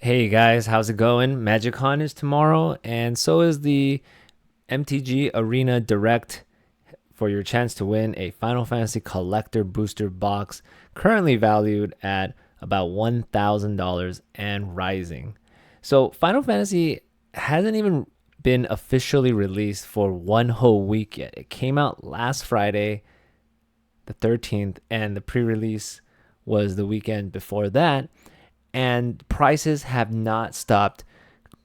Hey guys, how's it going? MagicCon is tomorrow, and so is the MTG Arena Direct for your chance to win a Final Fantasy Collector Booster Box, currently valued at about $1,000 and rising. So, Final Fantasy hasn't even been officially released for one whole week yet. It came out last Friday, the 13th, and the pre release was the weekend before that, and prices have not stopped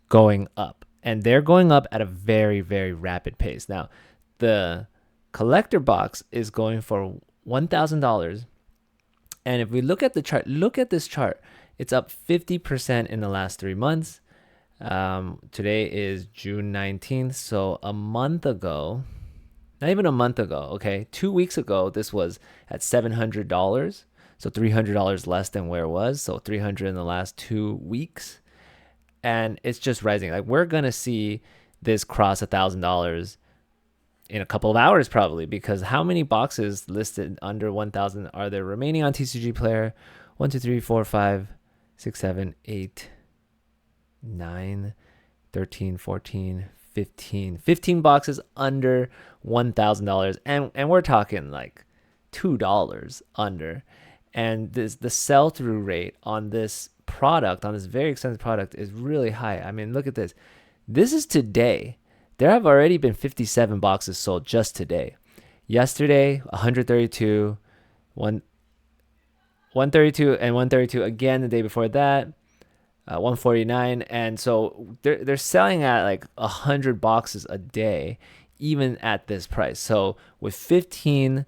going up, and they're going up at a very, very rapid pace. Now, the collector box is going for $1,000, and if we look at the chart, look at this chart. It's up 50% in the last 3 months. Today is June 19th, so a month ago, not even a month ago, okay, 2 weeks ago, this was at $700. So $300 less than where it was. So 300 in the last 2 weeks. And it's just rising. Like, we're going to see this cross $1,000 in a couple of hours probably, because how many boxes listed under 1,000 are there remaining on TCG Player? 1, 2, 3, 4, 5, 6, 7, 8, 9, 13, 14, 15. 15 boxes under $1,000. And we're talking like $2 under. And the sell-through rate on this product, on this very expensive product, is really high. I mean, look at this. This is today. There have already been 57 boxes sold just today. Yesterday, 132, 132, and 132 again the day before that, 149. And so they're selling at like 100 boxes a day, even at this price. So with 15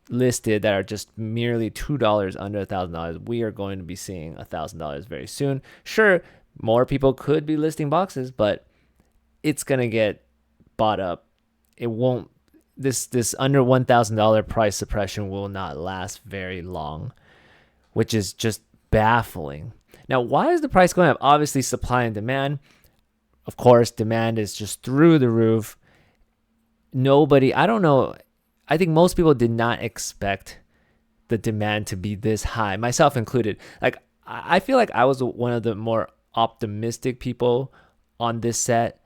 listed that are just merely $2 under $1,000, we are going to be seeing $1,000 very soon. Sure, more people could be listing boxes, but it's gonna get bought up. It won't. This under $1,000 price suppression will not last very long, which is just baffling. Now, why is the price going up? Obviously, supply and demand. Of course, demand is just through the roof. I don't know. I think most people did not expect the demand to be this high, myself included. Like, I feel like I was one of the more optimistic people on this set.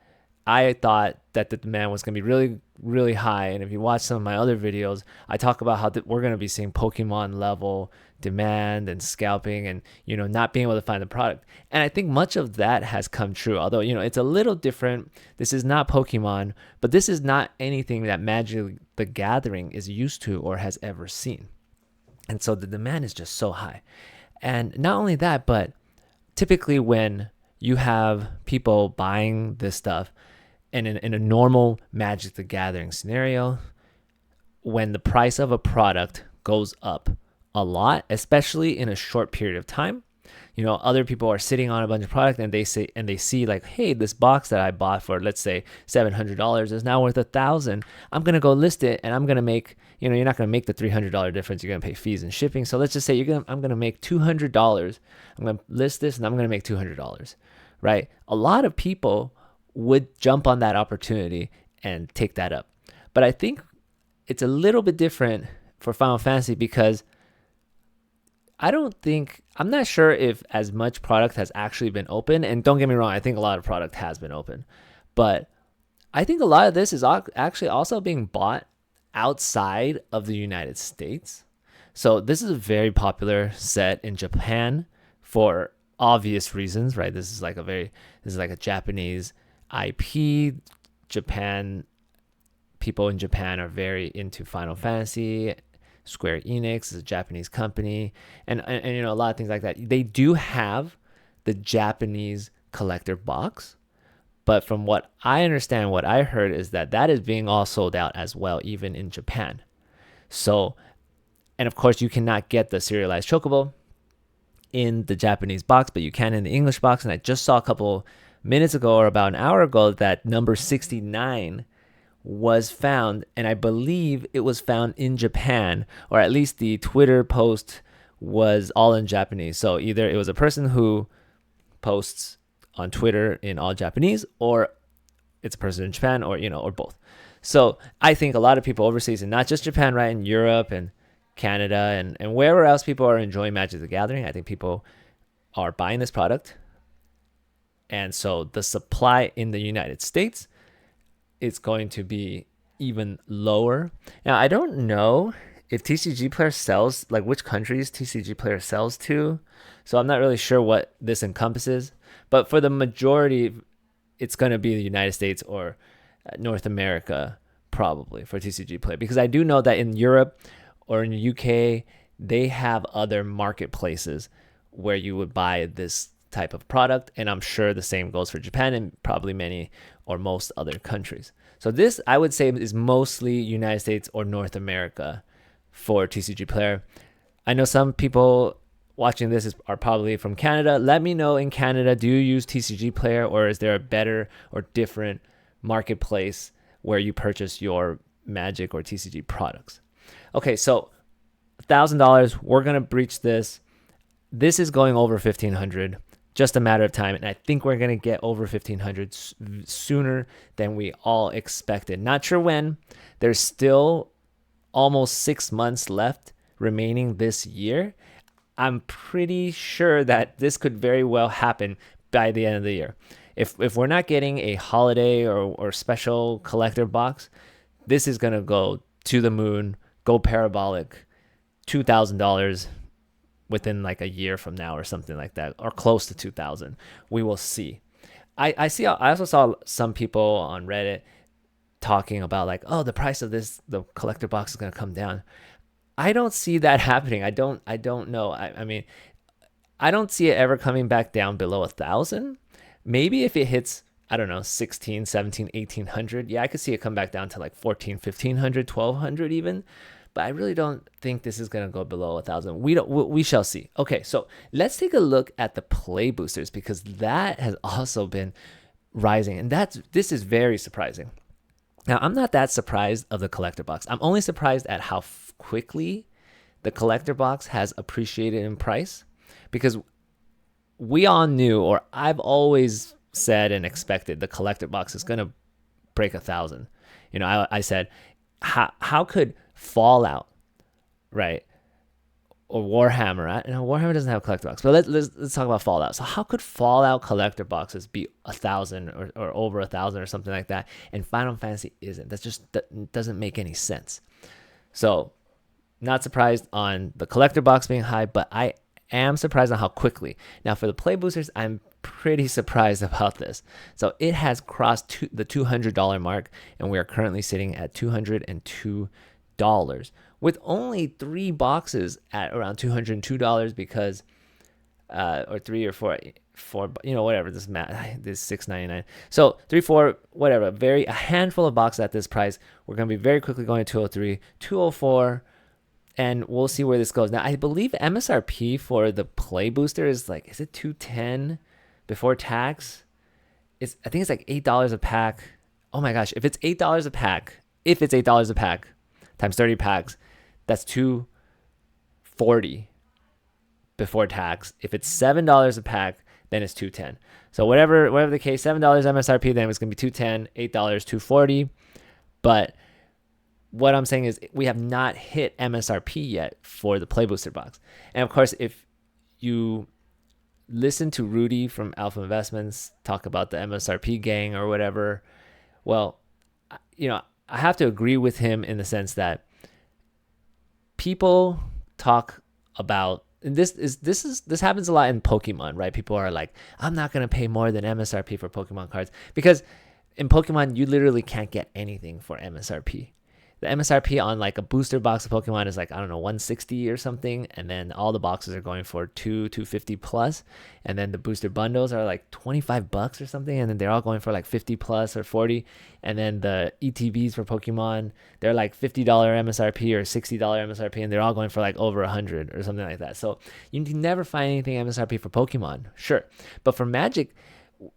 I thought that the demand was going to be really, really high. And if you watch some of my other videos, I talk about how we're going to be seeing Pokemon level demand and scalping and, not being able to find the product. And I think much of that has come true. Although, it's a little different. This is not Pokemon, but this is not anything that Magic the Gathering is used to or has ever seen. And so the demand is just so high. And not only that, but typically when you have people buying this stuff in a normal Magic the Gathering scenario, when the price of a product goes up a lot, especially in a short period of time, other people are sitting on a bunch of product and they see like, hey, this box that I bought for, let's say, $700 is now worth $1,000. I'm gonna go list it, and I'm gonna make, you're not gonna make the $300 difference. You're gonna pay fees and shipping. So let's just say I'm gonna make $200. I'm gonna list this and I'm gonna make $200, right? A lot of people would jump on that opportunity and take that up. But I think it's a little bit different for Final Fantasy, because I'm not sure if as much product has actually been open. And don't get me wrong, I think a lot of product has been open. But I think a lot of this is actually also being bought outside of the United States. So this is a very popular set in Japan for obvious reasons, right? This is like a Japanese IP. People in Japan are very into Final Fantasy. Square Enix is a Japanese company, and a lot of things like that. They do have the Japanese collector box, but from what I understand, what I heard is that is being all sold out as well, even in Japan. So, and of course, you cannot get the serialized chocobo in the Japanese box, but you can in the English box. And I just saw a couple minutes ago, or about an hour ago, that number 69 was found, and I believe it was found in Japan, or at least the Twitter post was all in Japanese. So either it was a person who posts on Twitter in all Japanese, or it's a person in Japan, or both. So I think a lot of people overseas, and not just Japan, right, in Europe and Canada and wherever else people are enjoying Magic the Gathering, I think people are buying this product And so the supply in the United States is going to be even lower. Now, I don't know if TCG Player sells, like which countries TCG Player sells to. So I'm not really sure what this encompasses. But for the majority, it's going to be the United States or North America probably for TCG Player. Because I do know that in Europe or in the UK, they have other marketplaces where you would buy this type of product, and I'm sure the same goes for Japan and probably many or most other countries. So this, I would say, is mostly United States or North America for TCG Player. I know some people watching this are probably from Canada. Let me know in Canada, do you use TCG Player, or is there a better or different marketplace where you purchase your Magic or TCG products? Okay, so $1,000, we're gonna breach this. This is going over 1,500. Just a matter of time, and I think we're gonna get over 1,500 sooner than we all expected. Not sure when. There's still almost 6 months left remaining this year. I'm pretty sure that this could very well happen by the end of the year. If we're not getting a holiday or special collector box, this is gonna go to the moon, go parabolic, $2,000 within like a year from now or something like that, or close to 2,000. We will see. I also saw some people on Reddit talking about like, oh, the price of the collector box is going to come down. I don't see that happening. I don't know. I mean, I don't see it ever coming back down below 1,000. Maybe if it hits, I don't know, 16, 17, 1,800. Yeah, I could see it come back down to like 14, 1,500, 1,200 even. But I really don't think this is going to go below 1,000. We shall see. Okay, so let's take a look at the play boosters, because that has also been rising, and this is very surprising. Now, I'm not that surprised of the collector box. I'm only surprised at how quickly the collector box has appreciated in price, because we all knew, or I've always said and expected, the collector box is going to break 1,000. You know, I said, how could Fallout, right, or Warhammer? Warhammer doesn't have a collector box, but let's talk about Fallout. So how could Fallout collector boxes be 1,000 or over 1,000 or something like that, and Final Fantasy isn't? That doesn't make any sense. So not surprised on the collector box being high, but I am surprised on how quickly. Now for the play boosters, I'm pretty surprised about this. So it has crossed the $200 mark, and we are currently sitting at $202 with only 3 boxes at around $202, because or 3 or 4, you know, whatever, this $6.99. So 3, 4, whatever, a handful of boxes at this price. We're going to be very quickly going to 203, 204, and we'll see where this goes. Now, I believe MSRP for the play booster is like, is it 210 before tax? I think it's like $8 a pack. Oh my gosh, if it's $8 a pack times 30 packs, that's $240 before tax. If it's $7 a pack, then it's $210. So whatever the case, $7 MSRP, then it's gonna be $210, $8, $240. But what I'm saying is we have not hit MSRP yet for the play booster box. And of course, if you listen to Rudy from Alpha Investments talk about the MSRP gang or whatever, well, you know, I have to agree with him in the sense that people talk about, and this happens a lot in Pokemon, right? People are like, I'm not gonna pay more than MSRP for Pokemon cards, because in Pokemon you literally can't get anything for MSRP. The MSRP on like a booster box of Pokemon is like, I don't know, 160 or something, and then all the boxes are going for $250 plus, and then the booster bundles are like $25 or something, and then they're all going for like 50 plus or 40, and then the ETBs for Pokemon, they're like $50 MSRP or $60 MSRP, and they're all going for like over 100 or something like that. So you can never find anything MSRP for Pokemon, sure, but for Magic,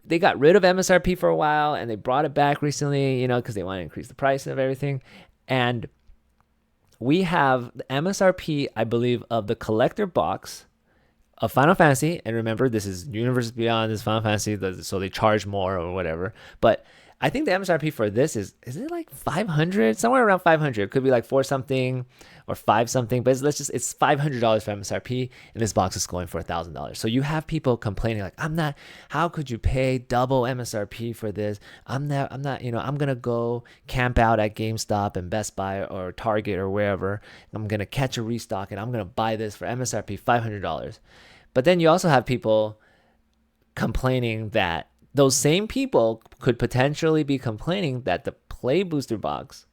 they got rid of MSRP for a while, and they brought it back recently, you know, because they want to increase the price of everything. And we have the MSRP, I believe, of the collector box of Final Fantasy. And remember, this is Universes Beyond, this is Final Fantasy, so they charge more or whatever. But I think the MSRP for this is it like 500, somewhere around 500. It could be like 4 something or 5 something, but it's $500 for MSRP, and this box is going for $1,000. So you have people complaining like, how could you pay double MSRP for this? I'm not, I'm gonna go camp out at GameStop and Best Buy or Target or wherever. I'm gonna catch a restock and I'm gonna buy this for MSRP $500. But then you also have people complaining that those same people could potentially be complaining that the Play Booster box,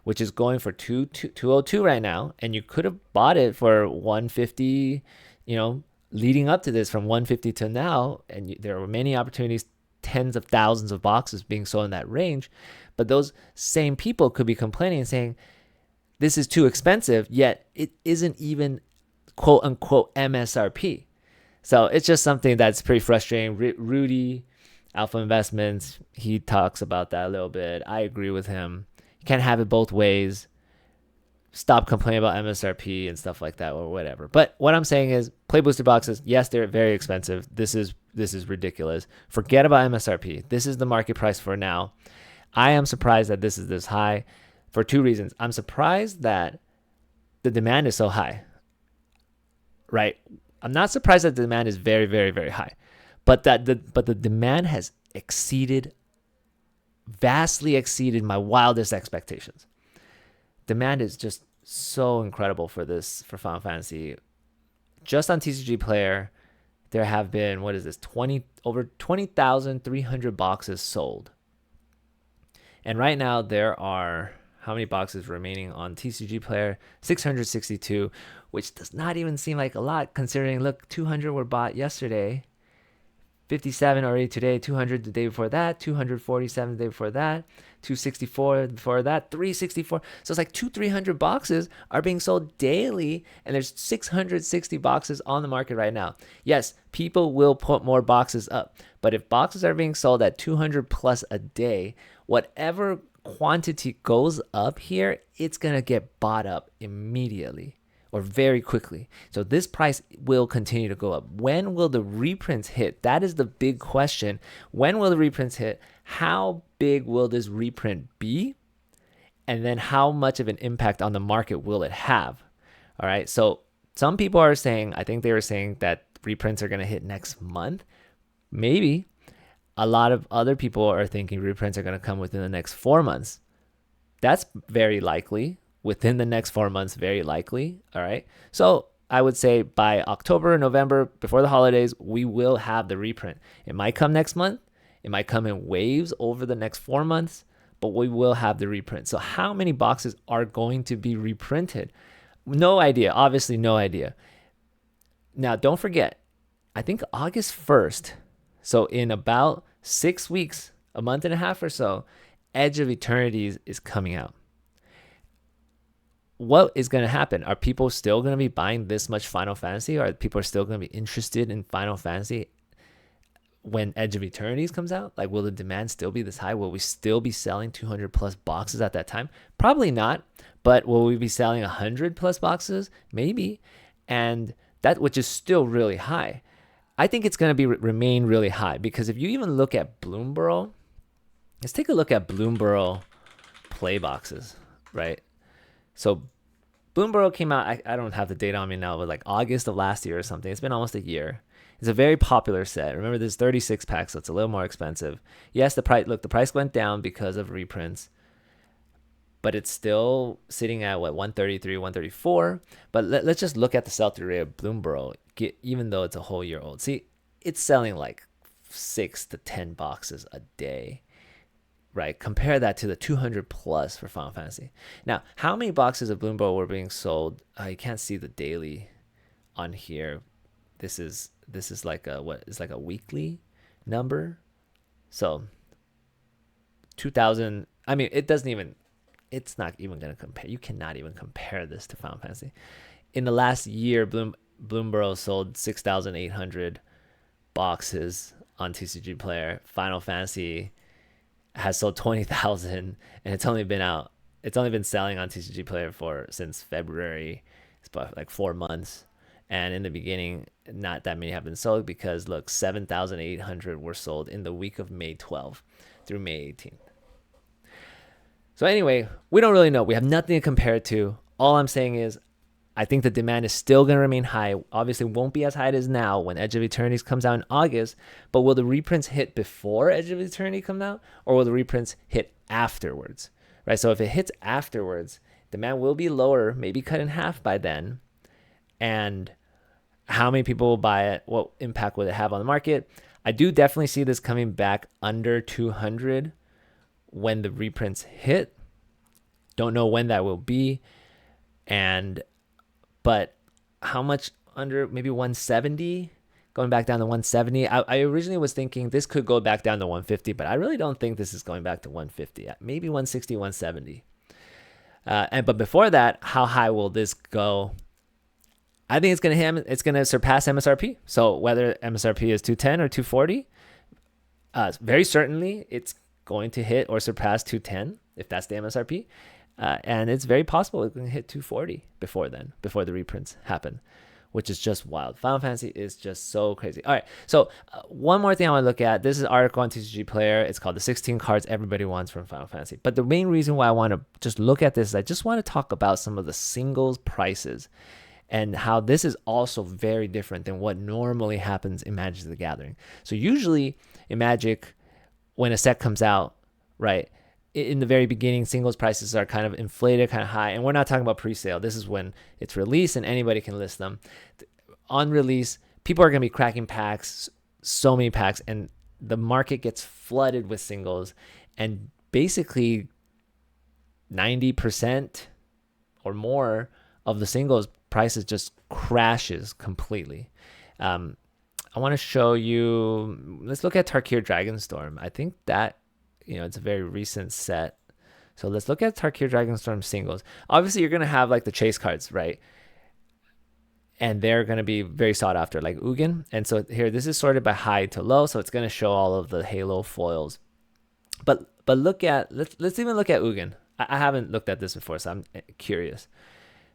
which is going for 202 right now, and you could have bought it for 150, leading up to this from 150 to now, and there were many opportunities, tens of thousands of boxes being sold in that range, but those same people could be complaining and saying, this is too expensive, yet it isn't even quote unquote MSRP. So it's just something that's pretty frustrating. Rudy, Alpha Investments, he talks about that a little bit. I agree with him. You can't have it both ways. Stop complaining about MSRP and stuff like that or whatever. But what I'm saying is, Play Booster boxes, yes, they're very expensive. This is ridiculous. Forget about MSRP. This is the market price for now. I am surprised that this is this high for 2 reasons. I'm surprised that the demand is so high, right? I'm not surprised that the demand is very, very, very high. But the demand has vastly exceeded my wildest expectations. Demand is just so incredible for Final Fantasy. Just on TCG Player, there have been, over 20,300 boxes sold. And right now there are, how many boxes remaining on TCG Player? 662, which does not even seem like a lot considering, look, 200 were bought yesterday. 57 already today, 200 the day before that, 247 the day before that, 264 before that, 364. So it's like 300 boxes are being sold daily, and there's 660 boxes on the market right now. Yes, people will put more boxes up, but if boxes are being sold at 200 plus a day, whatever quantity goes up here, it's going to get bought up immediately or very quickly. So this price will continue to go up. When will the reprints hit? That is the big question. When will the reprints hit? How big will this reprint be? And then how much of an impact on the market will it have? All right. So some people are saying, I think they were saying that reprints are going to hit next month. Maybe. A lot of other people are thinking reprints are going to come within the next 4 months. That's very likely. Within the next 4 months, very likely. All right. So I would say by October, November, before the holidays, we will have the reprint. It might come next month. It might come in waves over the next 4 months, but we will have the reprint. So how many boxes are going to be reprinted? No idea. Obviously, no idea. Now, don't forget, I think August 1st, so in about 6 weeks, a month and a half or so, Edge of Eternities is coming out. What is going to happen? Are people still going to be buying this much Final Fantasy? Or are people still going to be interested in Final Fantasy when Edge of Eternities comes out? Like, will the demand still be this high? Will we still be selling 200 plus boxes at that time? Probably not. But will we be selling 100 plus boxes? Maybe. And that, which is still really high. I think it's going to remain really high, because if you even look at Bloomborough, let's take a look at Bloomborough play boxes, right? So Bloomborough came out, I don't have the date on me now, but like August of last year or something. It's been almost a year. It's a very popular set. Remember, there's 36 packs, so it's a little more expensive. Yes, the price went down because of reprints, but it's still sitting at 133, 134. But let's just look at the sell-through rate of Bloomborough, even though it's a whole year old. See, it's selling like 6 to 10 boxes a day. Right, compare that to the 200 plus for Final Fantasy. Now, how many boxes of Bloomborough were being sold? You can't see the daily on here. This is like a weekly number. So 2,000. I mean, it's not even gonna compare. You cannot even compare this to Final Fantasy. In the last year, Bloomborough sold 6,800 boxes on TCG Player. Final Fantasy has sold 20,000, and it's only been selling on TCG Player since February. It's about like 4 months. And in the beginning, not that many have been sold because look, 7,800 were sold in the week of May 12th through May 18th. So anyway, we don't really know. We have nothing to compare it to. All I'm saying is I think the demand is still going to remain high. Obviously, won't be as high as now when Edge of Eternities comes out in August, but will the reprints hit before Edge of Eternity come out, or will the reprints hit afterwards? Right? So if it hits afterwards, demand will be lower, maybe cut in half by then. And how many people will buy it? What impact will it have on the market? I do definitely see this coming back under 200 when the reprints hit. Don't know when that will be. But how much under? Maybe 170? Going back down to 170. I originally was thinking this could go back down to 150, but I really don't think this is going back to 150. Maybe 160, 170. But before that, how high will this go? I think it's gonna surpass MSRP. So whether MSRP is 210 or 240, very certainly it's going to hit or surpass 210 if that's the MSRP. And it's very possible it can hit 240 before then, before the reprints happen, which is just wild. Final Fantasy is just so crazy. All right, so one more thing I want to look at. This is an article on TCG Player. It's called The 16 Cards Everybody Wants from Final Fantasy. But the main reason why I want to just look at this is I just want to talk about some of the singles prices and how this is also very different than what normally happens in Magic the Gathering. So usually in Magic, when a set comes out, right, in the very beginning, singles prices are kind of inflated, kind of high. And we're not talking about pre-sale. This is when it's released and anybody can list them. On release, people are going to be cracking packs, so many packs, and the market gets flooded with singles. And basically 90% or more of the singles prices just crashes completely. I want to show you, let's look at Tarkir Dragonstorm. I think that, it's a very recent set. So let's look at Tarkir Dragonstorm singles. Obviously, you're going to have like the chase cards, right? And they're going to be very sought after, like Ugin. And so here, this is sorted by high to low. So it's going to show all of the Halo foils. But let's even look at Ugin. I haven't looked at this before, so I'm curious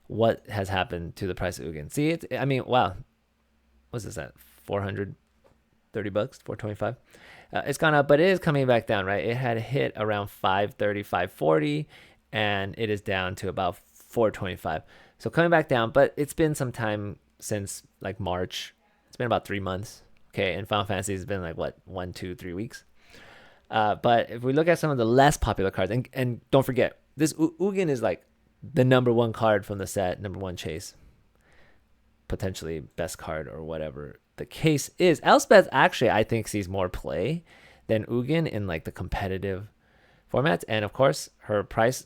what has happened to the price of Ugin. See, wow. What's this at? $430, $425. It's gone up, but it is coming back down, right? It had hit around 530, 540, and it is down to about 425. So coming back down, but it's been some time since like March. It's been about 3 months. Okay, and Final Fantasy has been like what, 1, 2, 3 weeks. But if we look at some of the less popular cards, and don't forget, this Ugin is like the number one card from the set, number one chase, potentially best card or whatever the case is. Elspeth actually, I think, sees more play than Ugin in like the competitive formats, and of course her price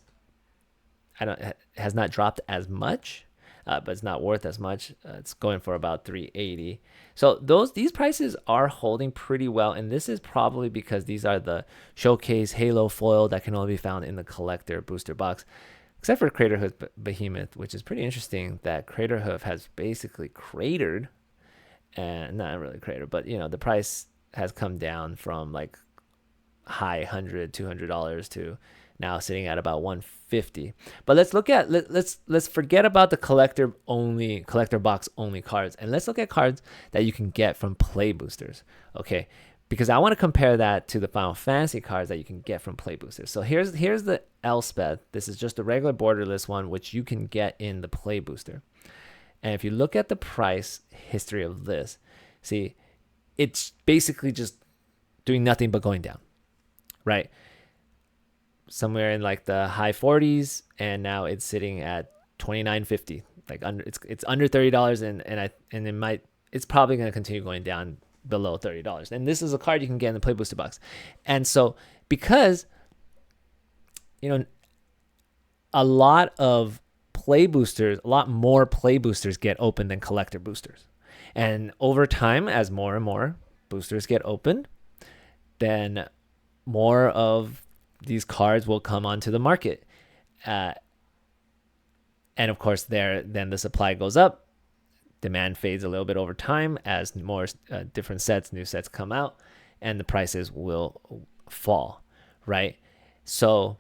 has not dropped as much, but it's not worth as much. It's going for about 380. So these prices are holding pretty well, and this is probably because these are the showcase Halo foil that can only be found in the collector booster box, except for Craterhoof Behemoth, which is pretty interesting that Craterhoof has basically cratered. And not really crater, but the price has come down from like high $100-$200 to now sitting at about 150. But let's look at let's forget about the collector box only cards, and let's look at cards that you can get from play boosters. Okay, because I want to compare that to the Final Fantasy cards that you can get from play boosters. So here's the Elspeth. This is just a regular borderless one, which you can get in the play booster. And if you look at the price history of this, see, it's basically just doing nothing but going down, right? Somewhere in like the high 40s, and now it's sitting at $29.50. Like it's under $30, it's probably going to continue going down below $30. And this is a card you can get in the Play Booster box. And so because a lot more play boosters get opened than collector boosters. And over time, as more and more boosters get opened, then more of these cards will come onto the market. And of course, then the supply goes up. Demand fades a little bit over time as more different new sets come out, and the prices will fall, right? So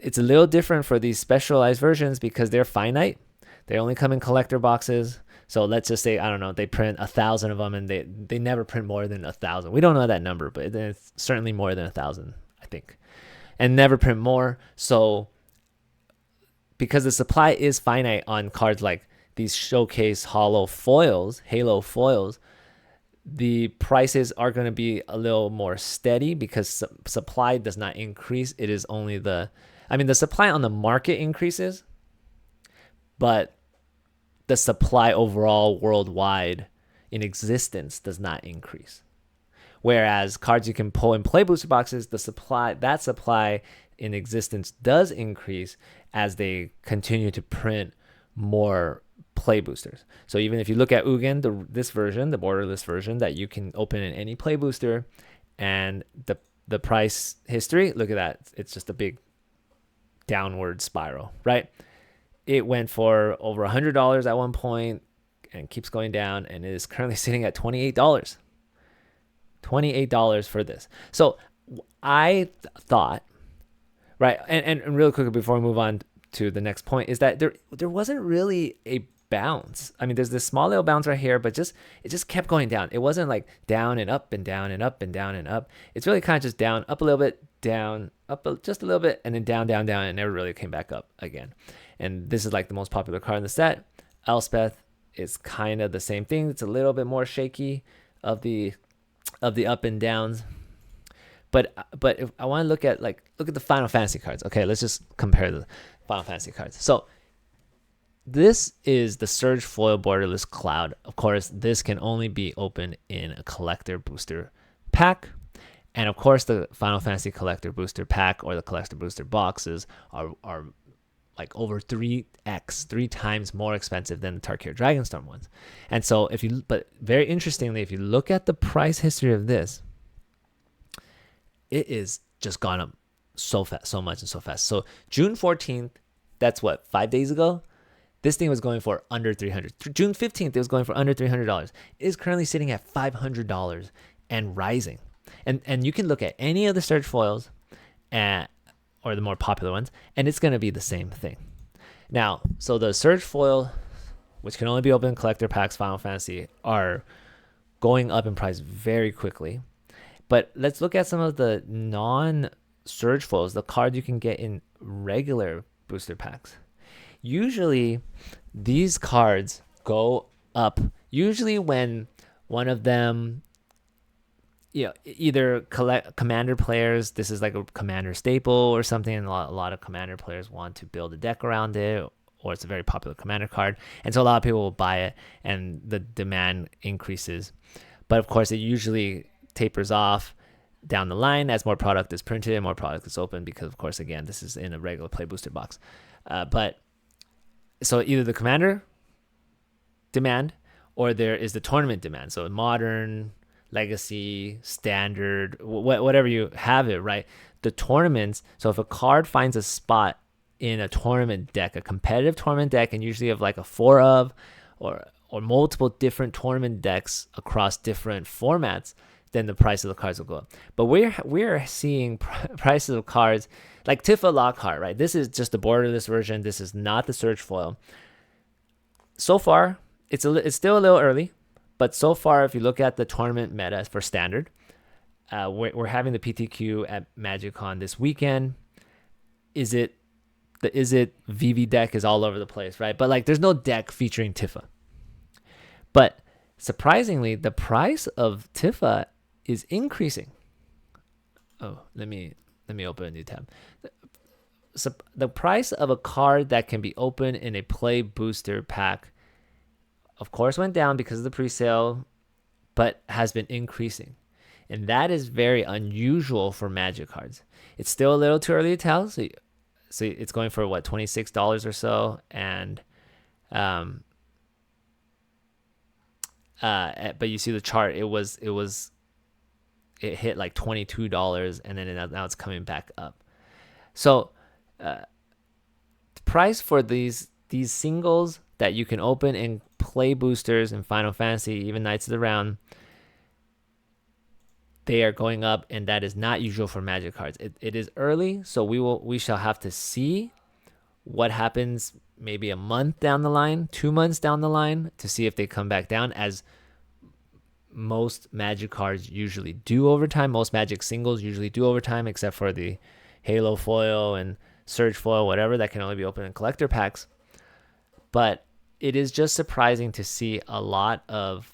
it's a little different for these specialized versions because they're finite. They only come in collector boxes. So let's just say, I don't know, they print 1,000 of them, and they never print more than 1,000. We don't know that number, but it's certainly more than 1,000, I think, and never print more. So because the supply is finite on cards like these showcase halo foils, the prices are going to be a little more steady because supply does not increase. It is only the supply on the market increases, but the supply overall worldwide in existence does not increase. Whereas cards you can pull in play booster boxes, that supply in existence does increase as they continue to print more play boosters. So even if you look at Ugin, this version, the borderless version that you can open in any play booster, and the price history, look at that. It's just a big downward spiral, right? It went for over $100 at one point and keeps going down, and it is currently sitting at $28. $28 for this. So I thought, right, and really quickly before we move on to the next point, is that there wasn't really a bounce. I mean, there's this small little bounce right here, but it just kept going down. It wasn't like down and up and down and up and down and up. It's really kind of just down, up a little bit, down, up just a little bit, and then down, down, down, and never really came back up again. And this is like the most popular card in the set. Elspeth is kind of the same thing. It's a little bit more shaky of the up and downs. But if I want to look at the Final Fantasy cards. Okay, let's just compare the Final Fantasy cards. So this is the Surge Foil Borderless Cloud. Of course, this can only be opened in a collector booster pack. And of course, the Final Fantasy collector booster pack or the collector booster boxes are like over 3 times more expensive than the Tarkir Dragonstorm ones. And so but very interestingly, if you look at the price history of this, it is just gone up so fast, so much and so fast. So June 14th, that's what, 5 days ago? This thing was going for under $300. June 15th, it was going for under $300. It is currently sitting at $500 and rising. And you can look at any of the Surge foils or the more popular ones, and it's going to be the same thing. Now, so the Surge foil, which can only be opened in collector packs, Final Fantasy, are going up in price very quickly. But let's look at some of the non-Surge foils, the cards you can get in regular booster packs. Usually, these cards go up, usually when one of them, either commander players, this is like a commander staple or something, and a lot of commander players want to build a deck around it, or it's a very popular commander card, and so a lot of people will buy it, and the demand increases. But of course, it usually tapers off down the line as more product is printed and more product is open, because of course, again, this is in a regular play booster box. But so either the commander demand or there is the tournament demand. So modern, legacy, standard, whatever you have it, right? The tournaments. So if a card finds a spot in a tournament deck, a competitive tournament deck, and usually have like a 4 of or multiple different tournament decks across different formats, then the price of the cards will go up. But we're seeing prices of cards like Tifa Lockhart, right? This is just the borderless version. This is not the Surge foil. So far, it's still a little early, but so far, if you look at the tournament meta for standard, we're having the PTQ at MagicCon this weekend. Is it VV deck is all over the place, right? But like, there's no deck featuring Tifa. But surprisingly, the price of Tifa is increasing. Oh, let me open a new tab. So the price of a card that can be opened in a play booster pack, of course, went down because of the pre-sale, but has been increasing. And that is very unusual for Magic cards. It's still a little too early to tell. So it's going for what, $26 or so, and but you see the chart. It hit like $22, and then now it's coming back up. So the price for these singles that you can open in play boosters in Final Fantasy, even Knights of the Round, they are going up, and that is not usual for Magic cards. It is early, so we shall have to see what happens maybe a month down the line, 2 months down the line, to see if they come back down, as most Magic cards usually do over time. Most Magic singles usually do over time, except for the Halo foil and Surge foil, whatever, that can only be opened in collector packs. But it is just surprising to see a lot of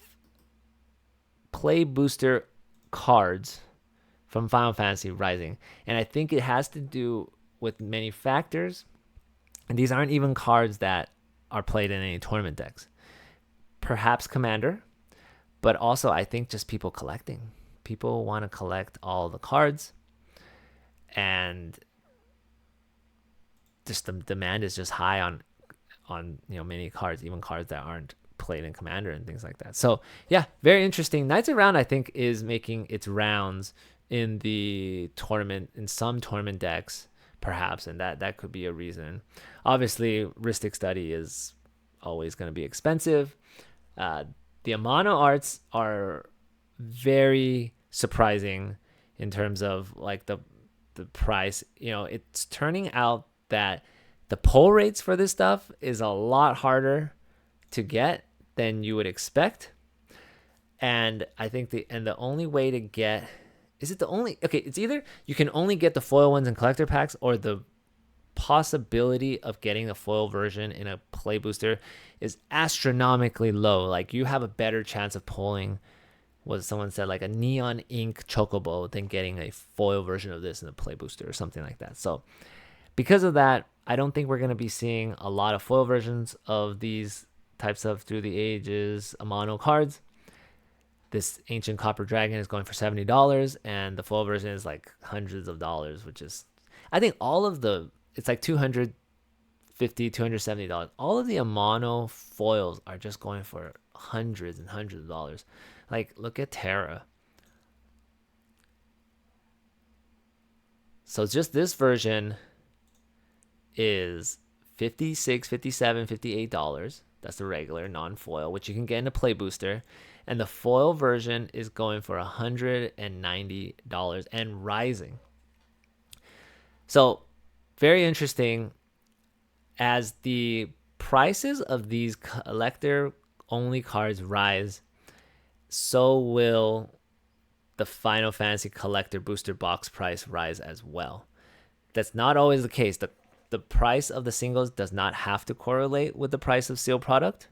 play booster cards from Final Fantasy Rising. And I think it has to do with many factors. And these aren't even cards that are played in any tournament decks. Perhaps Commander, but also I think just people collecting. People want to collect all the cards, and just the demand is just high on many cards, even cards that aren't played in Commander and things like that. So yeah, very interesting. Knights of Round, I think, is making its rounds in the tournament, in some tournament decks, perhaps, and that could be a reason. Obviously, Rhystic Study is always going to be expensive. The Amano arts are very surprising in terms of like the price. It's turning out that the pull rates for this stuff is a lot harder to get than you would expect. And I think the only way to get, it's either you can only get the foil ones in collector packs, or the possibility of getting a foil version in a play booster is astronomically low. Like, you have a better chance of pulling, what someone said, like a neon ink chocobo, than getting a foil version of this in a play booster or something like that. So because of that, I don't think we're going to be seeing a lot of foil versions of these types of Through the Ages Amano cards. This Ancient Copper Dragon is going for $70, and the foil version is like hundreds of dollars, which is, I think it's like $250, $270. All of the Amano foils are just going for hundreds and hundreds of dollars. Like, look at Terra. So just this version is $56, $57, $58. That's the regular non-foil, which you can get in a play booster. And the foil version is going for $190 and rising. So very interesting. As the prices of these collector-only cards rise, so will the Final Fantasy Collector Booster Box price rise as well. That's not always the case. The price of the singles does not have to correlate with the price of sealed product.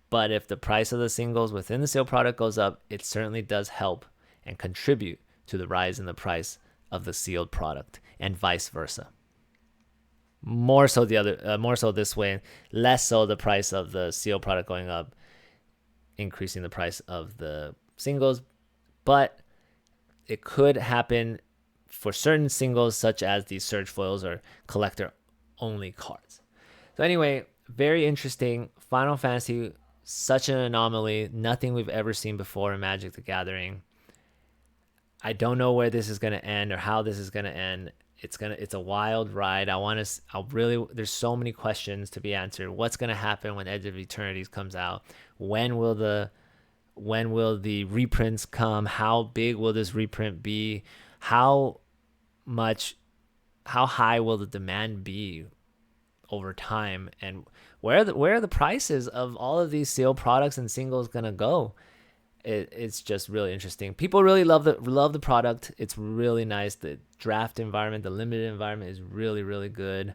But if the price of the singles within the sealed product goes up, it certainly does help and contribute to the rise in the price of the sealed product, and vice versa. More so this way, less so the price of the sealed product going up, increasing the price of the singles. But it could happen for certain singles, such as these Surge foils or collector only cards. So anyway, very interesting. Final Fantasy, such an anomaly, nothing we've ever seen before in Magic the Gathering. I don't know where this is going to end or how this is going to end. It's a wild ride. There's so many questions to be answered. What's going to happen when Edge of Eternities comes out? When will the reprints come? How big will this reprint be? How high will the demand be over time? And where are the prices of all of these sealed products and singles going to go? It's just really interesting. People really love the product. It's really nice. The draft environment, the limited environment is really, really good.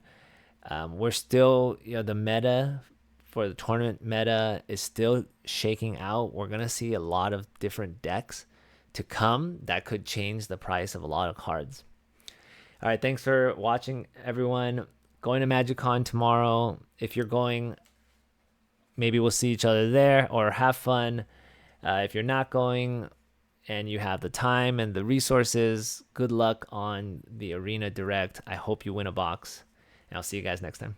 We're still, the meta for the tournament meta is still shaking out. We're going to see a lot of different decks to come that could change the price of a lot of cards. All right, thanks for watching, everyone. Going to MagicCon tomorrow. If you're going, maybe we'll see each other there, or have fun. If you're not going and you have the time and the resources, good luck on the Arena Direct. I hope you win a box, and I'll see you guys next time.